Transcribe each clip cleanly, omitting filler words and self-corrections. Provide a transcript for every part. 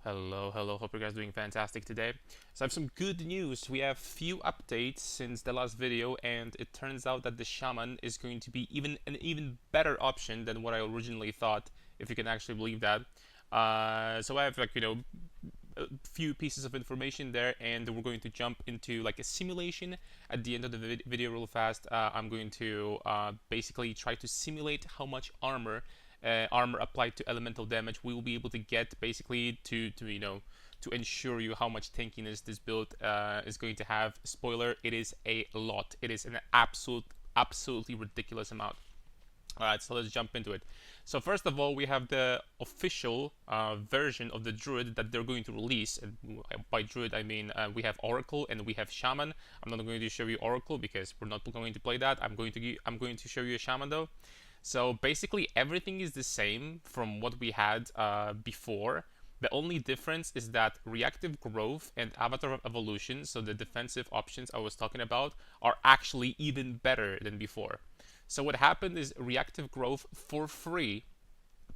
Hello. Hope you guys are doing fantastic today. So I have some good news. We have few updates since the last video, and it turns out that the Shaman is going to be an even better option than what I originally thought, if you can actually believe that. So I have a few pieces of information there, and we're going to jump into like a simulation at the end of the video real fast. I'm going to basically try to simulate how much armor applied to elemental damage we will be able to get, basically to ensure you how much tankiness this build is going to have. Spoiler: it is a lot. It is an absolutely ridiculous amount. Alright, so let's jump into it. So first of all, we have the official version of the Druid that they're going to release. And by Druid, I mean we have Oracle and we have Shaman. I'm not going to show you Oracle because we're not going to play that. I'm going to show you a Shaman though. So basically, everything is the same from what we had before. The only difference is that reactive growth and avatar evolution, so the defensive options I was talking about, are actually even better than before. So what happened is reactive growth for free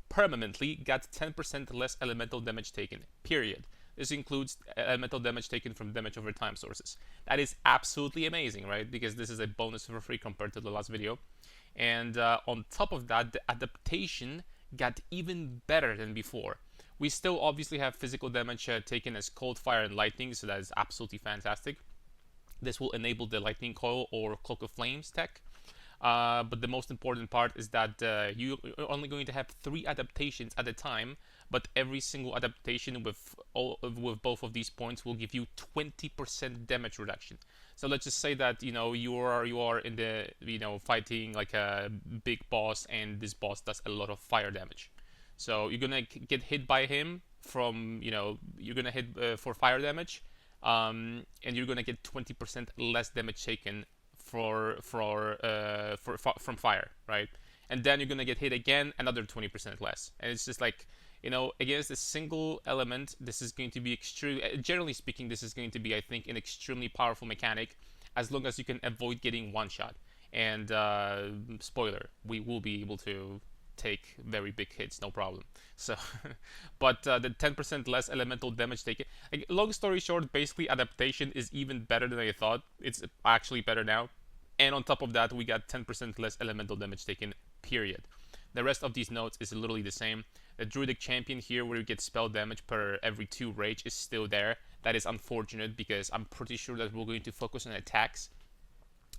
permanently got 10% less elemental damage taken, period. This includes elemental damage taken from damage over time sources. That is absolutely amazing, right? Because this is a bonus for free compared to the last video. And on top of that, the adaptation got even better than before. We still obviously have physical damage taken as cold, fire, and lightning, so that is absolutely fantastic. This will enable the lightning coil or cloak of flames tech. But the most important part is that you're only going to have 3 adaptations at a time, but every single adaptation with both of these points will give you 20% damage reduction. So let's just say that you are in the fighting like a big boss, and this boss does a lot of fire damage. So you're gonna get hit by him from you're gonna hit for fire damage, and you're gonna get 20% less damage taken from fire, right? And then you're gonna get hit again, another 20% less, and it's just like against a single element, this is going to be extremely, generally speaking, this is going to be, I think, an extremely powerful mechanic, as long as you can avoid getting one shot. And spoiler, we will be able to take very big hits, no problem. So, but the 10% less elemental damage taken. Like, long story short, basically adaptation is even better than I thought. It's actually better now, and on top of that, we got 10% less elemental damage taken. Period. The rest of these notes is literally the same. The Druidic Champion here, where you get spell damage per every 2 rage, is still there. That is unfortunate because I'm pretty sure that we're going to focus on attacks.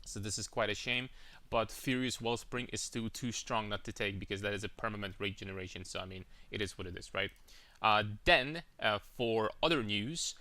So this is quite a shame. But Furious Wellspring is still too strong not to take because that is a permanent regeneration. So, I mean, it is what it is, right? Then, for other news,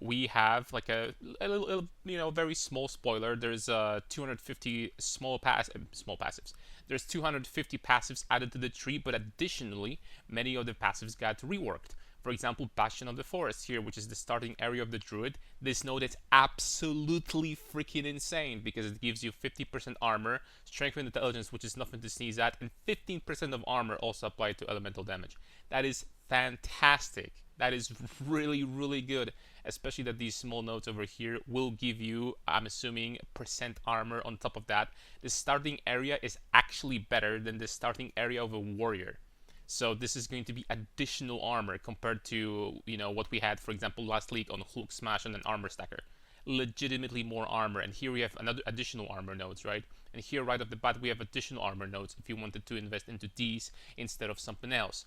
we have like a little, very small spoiler. There's 250 small passives. There's 250 passives added to the tree, but additionally, many of the passives got reworked. For example, Bastion of the Forest here, which is the starting area of the Druid. This node is absolutely freaking insane because it gives you 50% armor, strength and intelligence, which is nothing to sneeze at, and 15% of armor also applied to elemental damage. That is fantastic. That is really, really good, especially that these small nodes over here will give you, I'm assuming, percent armor on top of that. The starting area is actually better than the starting area of a warrior. So this is going to be additional armor compared to what we had, for example, last league on Hulk Smash and an armor stacker. Legitimately more armor, and here we have another additional armor nodes, right? And here right off the bat we have additional armor nodes if you wanted to invest into these instead of something else.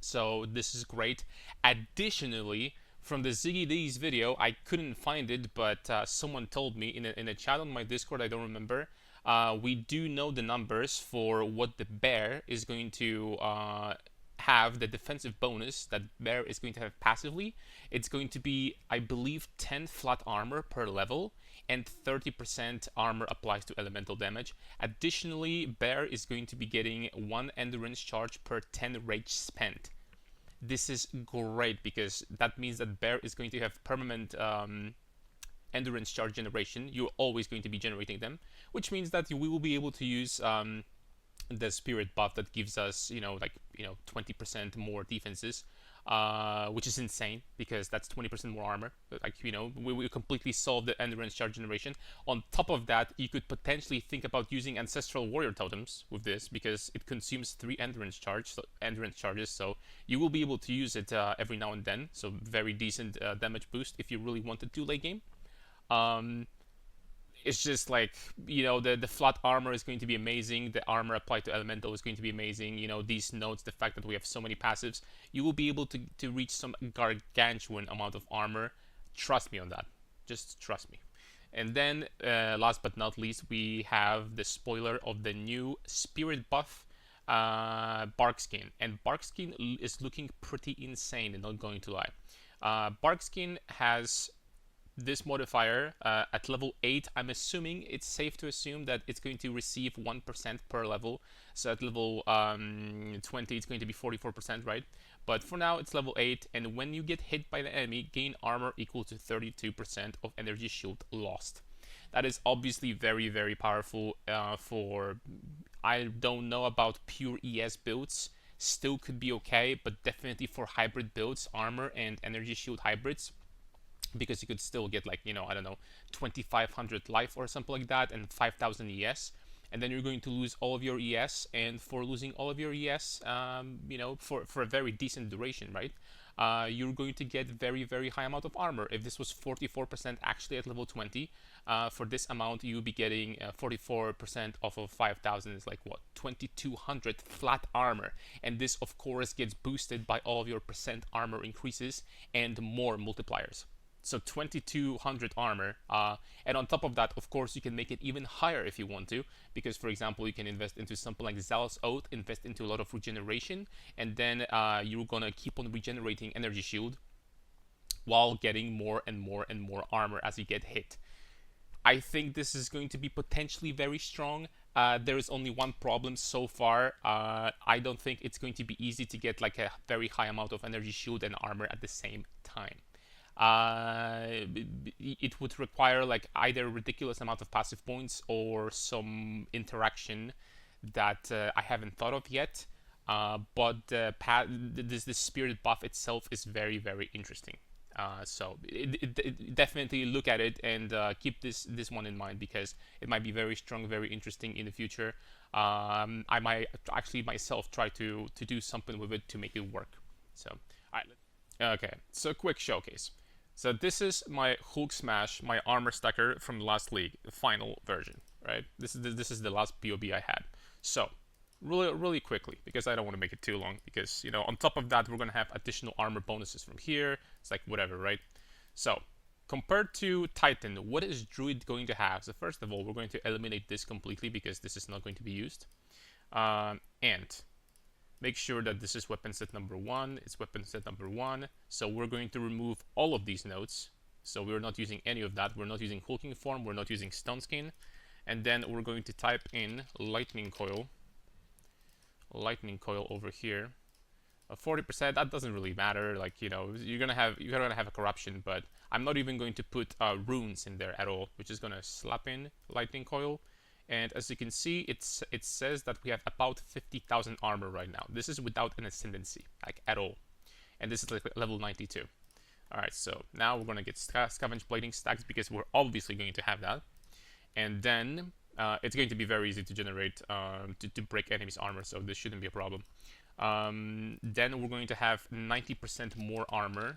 So this is great. Additionally, from the ZiggyD's video, I couldn't find it, but someone told me in a chat on my Discord, I don't remember. We do know the numbers for what the bear is going to have, the defensive bonus that bear is going to have passively. It's going to be, I believe, 10 flat armor per level, and 30% armor applies to elemental damage. Additionally, bear is going to be getting 1 endurance charge per 10 rage spent. This is great because that means that bear is going to have permanent endurance charge generation. You're always going to be generating them, which means that we will be able to use the spirit buff that gives us, like 20% more defenses, which is insane because that's 20% more armor. Like, we completely solved the endurance charge generation. On top of that, you could potentially think about using ancestral warrior totems with this because it consumes 3 endurance charges, so you will be able to use it every now and then. So very decent damage boost if you really wanted to late game. It's just like, the flat armor is going to be amazing. The armor applied to elemental is going to be amazing. These nodes, the fact that we have so many passives, you will be able to reach some gargantuan amount of armor. Trust me on that. Just trust me. And then last but not least, we have the spoiler of the new spirit buff, Barkskin. And Barkskin is looking pretty insane, and not going to lie. Barkskin has this modifier at level 8. I'm assuming, it's safe to assume that it's going to receive 1% per level. So at level 20 it's going to be 44%, right? But for now it's level 8, and when you get hit by the enemy, gain armor equal to 32% of energy shield lost. That is obviously very, very powerful for, I don't know about pure ES builds, still could be okay, but definitely for hybrid builds, armor and energy shield hybrids, because you could still get, like, I don't know, 2500 life or something like that, and 5000 ES, and then you're going to lose all of your ES, and for losing all of your ES, for a very decent duration, right, you're going to get very, very high amount of armor. If this was 44% actually at level 20, for this amount you'll be getting 44% off of 5000 is like, what, 2200 flat armor, and this of course gets boosted by all of your percent armor increases and more multipliers. So 2200 armor, and on top of that, of course, you can make it even higher if you want to, because, for example, you can invest into something like Zealous Oath, invest into a lot of regeneration, and then you're gonna keep on regenerating energy shield while getting more and more and more armor as you get hit. I think this is going to be potentially very strong. There is only one problem so far. I don't think it's going to be easy to get like a very high amount of energy shield and armor at the same time. It would require like either a ridiculous amount of passive points or some interaction that I haven't thought of yet. But this spirit buff itself is very, very interesting. So definitely look at it and keep this one in mind, because it might be very strong, very interesting in the future. I might actually myself try to do something with it to make it work. So, all right. Okay, so quick showcase. So this is my Hulk Smash, my armor stacker from the last league, the final version, right? This is the last POB I had. So, really quickly, because I don't want to make it too long, because, on top of that, we're going to have additional armor bonuses from here. It's like, whatever, right? So, compared to Titan, what is Druid going to have? So first of all, we're going to eliminate this completely, because this is not going to be used. And make sure that this is weapon set number 1. It's weapon set number 1. So we're going to remove all of these nodes. So we're not using any of that. We're not using hulking form. We're not using stone skin. And then we're going to type in lightning coil. Lightning coil over here. 40%. That doesn't really matter. Like, you're gonna have a corruption, but I'm not even going to put runes in there at all. We're just gonna slap in lightning coil. And as you can see, it says that we have about 50,000 armor right now. This is without an ascendancy, like, at all. And this is like level 92. Alright, so now we're going to get scavenge plating stacks, because we're obviously going to have that. And then it's going to be very easy to generate, to break enemies' armor, so this shouldn't be a problem. Then we're going to have 90% more armor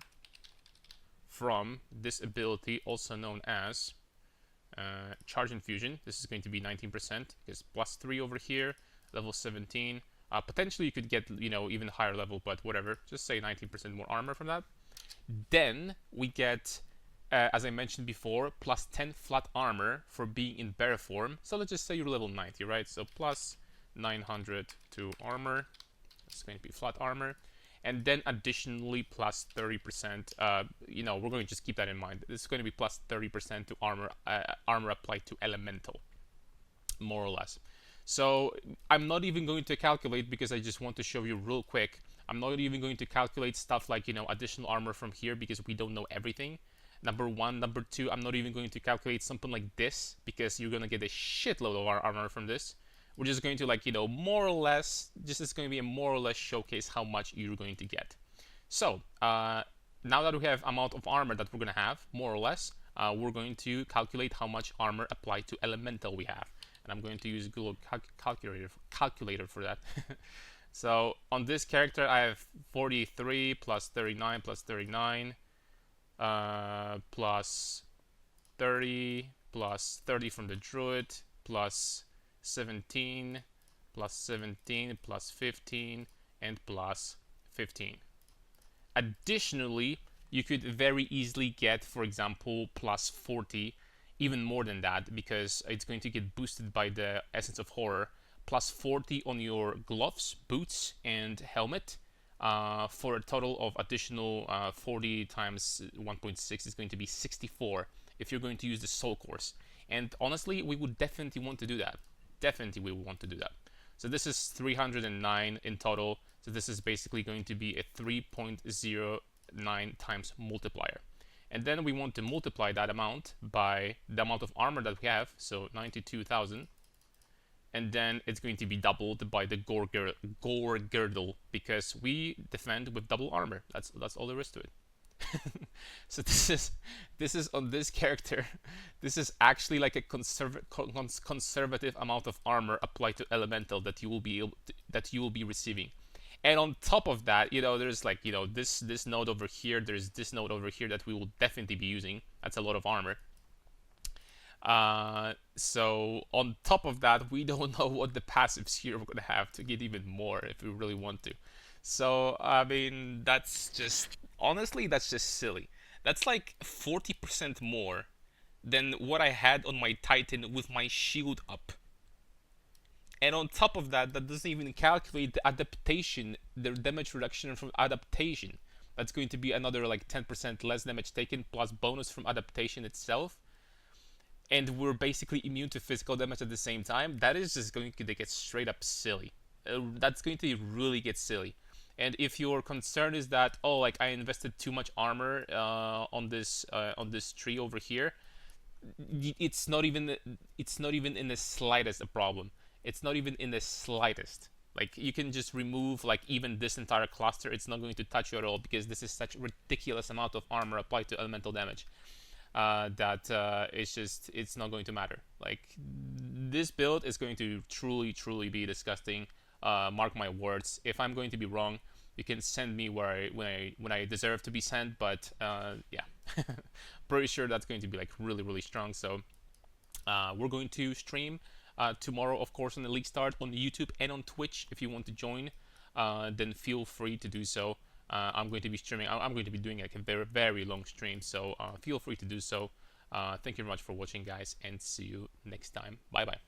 from this ability, also known as Charge Infusion. This is going to be 19%, because plus 3 over here, level 17. Potentially you could get, even higher level, but whatever. Just say 19% more armor from that. Then we get, as I mentioned before, plus 10 flat armor for being in bear form. So let's just say you're level 90, right? So plus 900 to armor. It's going to be flat armor. And then additionally plus 30%, we're going to just keep that in mind. This is going to be plus 30% to armor applied to elemental, more or less. So I'm not even going to calculate, because I just want to show you real quick. I'm not even going to calculate stuff like, additional armor from here, because we don't know everything. Number 1. Number 2, I'm not even going to calculate something like this, because you're going to get a shitload of armor from this. We're just going to, like, more or less, just it's going to be a more or less showcase how much you're going to get. So now that we have amount of armor that we're going to have, more or less, we're going to calculate how much armor applied to elemental we have. And I'm going to use Google calculator for that. So on this character, I have 43 plus 39 plus 39 plus 30 plus 30 from the Druid plus 17 plus 17 plus 15 and plus 15. Additionally, you could very easily get, for example, plus 40, even more than that, because it's going to get boosted by the Essence of Horror. Plus 40 on your gloves, boots, and helmet, for a total of additional 40 times 1.6 is going to be 64 if you're going to use the Soul Course. And honestly, we would definitely want to do that. Definitely we would want to do that. So this is 309 in total. So this is basically going to be a 3.09 times multiplier. And then we want to multiply that amount by the amount of armor that we have, so 92,000. And then it's going to be doubled by the gore girdle, because we defend with double armor. That's all there is to it. So this is on this character. This is actually like a conservative amount of armor applied to elemental that you will be receiving. And on top of that, there's like this node over here. There's this node over here that we will definitely be using. That's a lot of armor. So on top of that, we don't know what the passives here we're gonna have to get even more if we really want to. So I mean, that's just honestly, that's just silly. That's like 40% more than what I had on my Titan with my shield up. And on top of that, that doesn't even calculate the adaptation, the damage reduction from adaptation. That's going to be another like 10% less damage taken plus bonus from adaptation itself. And we're basically immune to physical damage at the same time. That is just going to get straight up silly. That's going to really get silly. And if your concern is that, oh, like I invested too much armor on this tree over here, it's not even in the slightest a problem. It's not even in the slightest. Like, you can just remove like even this entire cluster. It's not going to touch you at all, because this is such a ridiculous amount of armor applied to elemental damage. That it's not going to matter. Like, this build is going to truly be disgusting. Mark my words. If I'm going to be wrong, you can send me when I deserve to be sent. But yeah, pretty sure that's going to be like really strong. So we're going to stream tomorrow, of course, on the league start on YouTube and on Twitch. If you want to join, then feel free to do so. I'm going to be streaming. I'm going to be doing like a very long stream, so feel free to do so. Thank you very much for watching, guys, and see you next time. Bye bye.